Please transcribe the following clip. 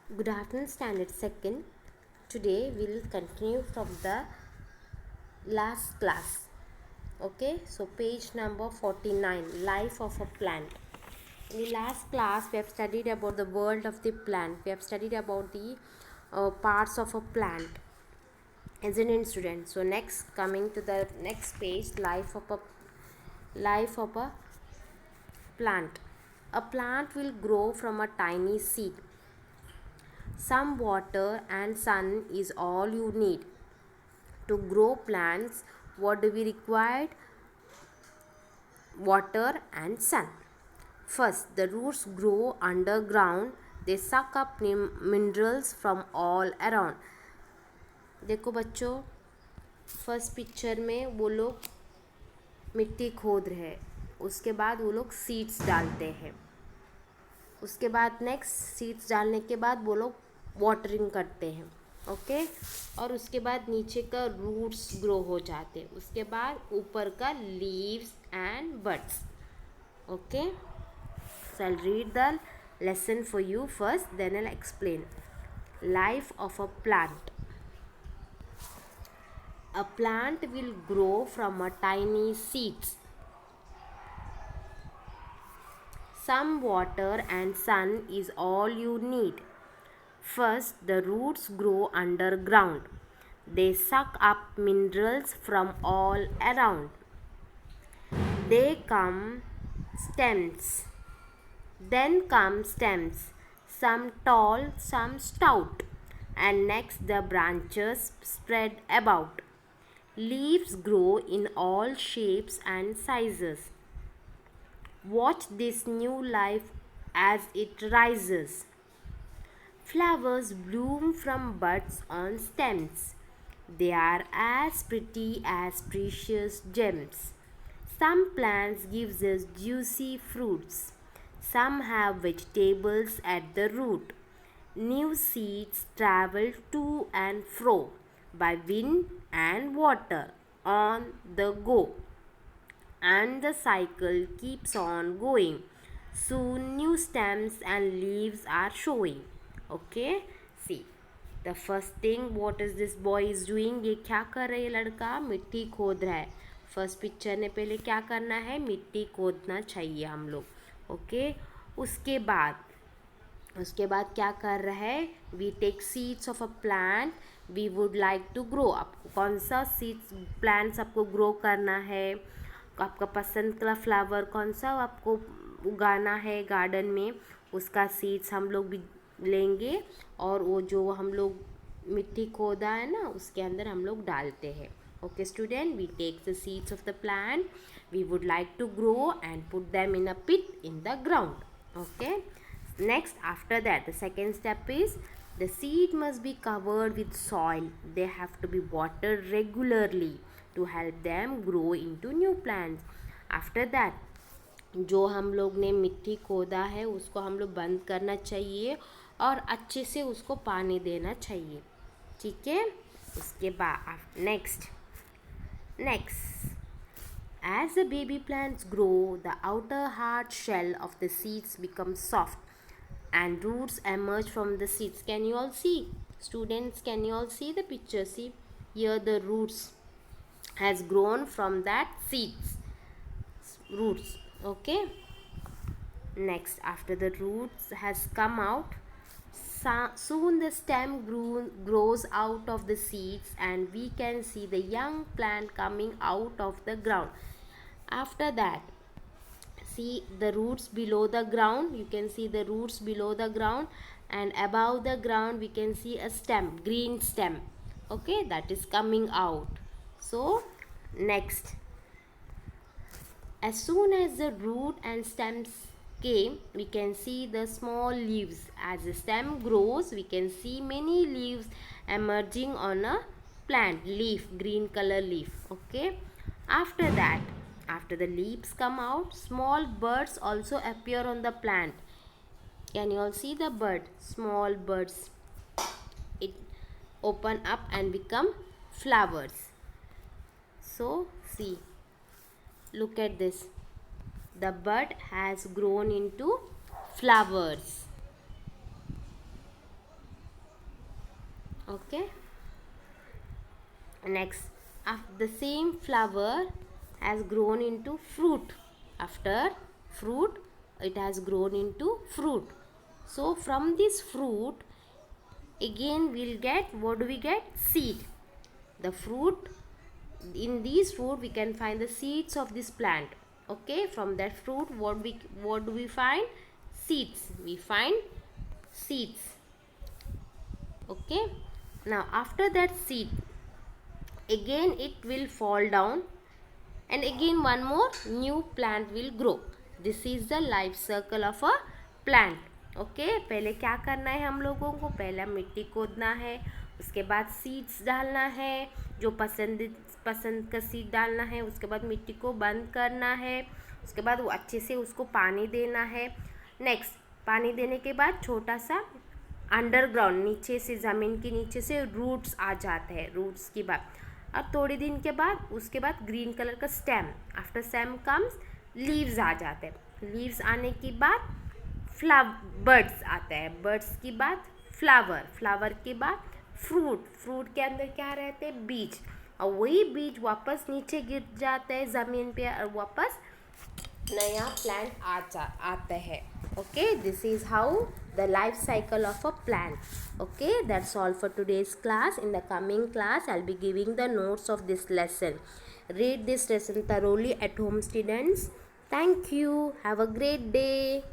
Good afternoon, Standard Second. Today we will continue from the last class. Okay, so page number 49, Life of a Plant. In the last class, we have studied about the world of the plant. We have studied about the parts of a plant, isn't it, student? So next, coming to the next page, life of a plant. A plant will grow from a tiny seed. Some water and sun is all you need. To grow plants, what do we require? Water and sun. First, the roots grow underground. They suck up minerals from all around. देखो बच्चों, first picture में वो लोग मिट्टी खोद रहे हैं, उसके बाद वो लोग सीड्स डालते हैं, उसके बाद नेक्स्ट सीड्स डालने के बाद वो लोग वाटरिंग करते हैं, ओके और उसके बाद नीचे का रूट्स ग्रो हो जाते हैं, उसके बाद ऊपर का leaves and buds. Okay, so I'll read the lesson for you first, then I'll explain. Life of a plant. A plant will grow from a tiny seeds. Some water and sun is all you need. First, the roots grow underground. They suck up minerals from all around. They come stems. Then come stems, some tall, some stout, and next the branches spread about. Leaves grow in all shapes and sizes. Watch this new life as it rises. Flowers bloom from buds on stems. They are as pretty as precious gems. Some plants give us juicy fruits. Some have vegetables at the root. New seeds travel to and fro by wind and water on the go. And the cycle keeps on going. Soon new stems and leaves are showing. Okay, see. The first thing, what is this boy is doing? ये क्या कर रहा है? ये लड़का मिट्टी खोद रहा है. फर्स्ट पिक्चर ने पहले क्या करना है? मिट्टी खोदना चाहिए हम लोग. ओके, उसके बाद क्या कर रहा है? We take seeds of a plant we would like to grow. आपको कौन सा सीड्स प्लांट्स आपको ग्रो करना है? आपका पसंद का फ्लावर कौन सा आपको उगाना है गार्डन में, उसका सीड्स हम लोग भी लेंगे और वो जो हम लोग मिट्टी खोदा है ना उसके अंदर हम लोग डालते हैं. Okay student, we take the seeds of the plant we would like to grow and put them in a pit in the ground. Okay, next after that the second step is the seed must be covered with soil. They have to be watered regularly to help them grow into new plants. After that, जो हम लोग ने मिट्टी खोदा है उसको हम लोग बंद करना चाहिए और अच्छे से उसको पानी देना चाहिए. ठीक है, उसके बाद next as the baby plants grow, the outer hard shell of the seeds becomes soft and roots emerge from the seeds. Can you all see? Students, can you all see the picture? See, here the roots has grown from that seeds roots. Okay, next after the roots has come out, soon the stem grows out of the seeds and we can see the young plant coming out of the ground. After that, see the roots below the ground, you can see the roots below the ground, and above the ground we can see a stem, green stem. Okay, that is coming out. So next, as soon as the root and stems came, we can see the small leaves. As the stem grows, we can see many leaves emerging on a plant, leaf, green color leaf. Okay, after that, after the leaves come out, small birds also appear on the plant. Can you all see the bird? Small birds. It open up and become flowers. So see, look at this. The bud has grown into flowers. Okay, next, the same flower has grown into fruit. After fruit, it has grown into fruit. So from this fruit, again we'll get, what do we get? Seed. The fruit, in these fruit we can find the seeds of this plant. Okay, from that fruit, what do we find? Seeds. We find seeds. Okay, now after that seed, again it will fall down, and again one more new plant will grow. This is the life cycle of a plant. Okay, पहले क्या करना है हम लोगों को? पहला मिट्टी खोदना है, उसके बाद सीड्स डालना है, जो पसंद का सीड डालना है, उसके बाद मिट्टी को बंद करना है, उसके बाद वो अच्छे से उसको पानी देना है। नेक्स्ट, पानी देने के बाद छोटा सा अंडरग्राउंड, नीचे से, ज़मीन के नीचे से रूट्स आ जाते हैं। रूट्स की बात, अब थोड़े दिन के बाद, उसके बाद ग्रीन कलर का stem, after stem comes leaves आ जाते हैं। लीव्स आने के बाद बर्ड्स आता है, बर्ड्स की बाद फ्लावर, फ्लावर के बाद फ्रूट, फ्रूट के अंदर क्या रहते हैं? बीज, और वही बीज वापस नीचे गिर जाते हैं ज़मीन पे, और वापस नया प्लांट आता है। Okay, this is how the life cycle of a plant. Okay, that's all for today's class. In the coming class, I'll be giving the notes of this lesson. Read this lesson thoroughly at home, students. Thank you. Have a great day.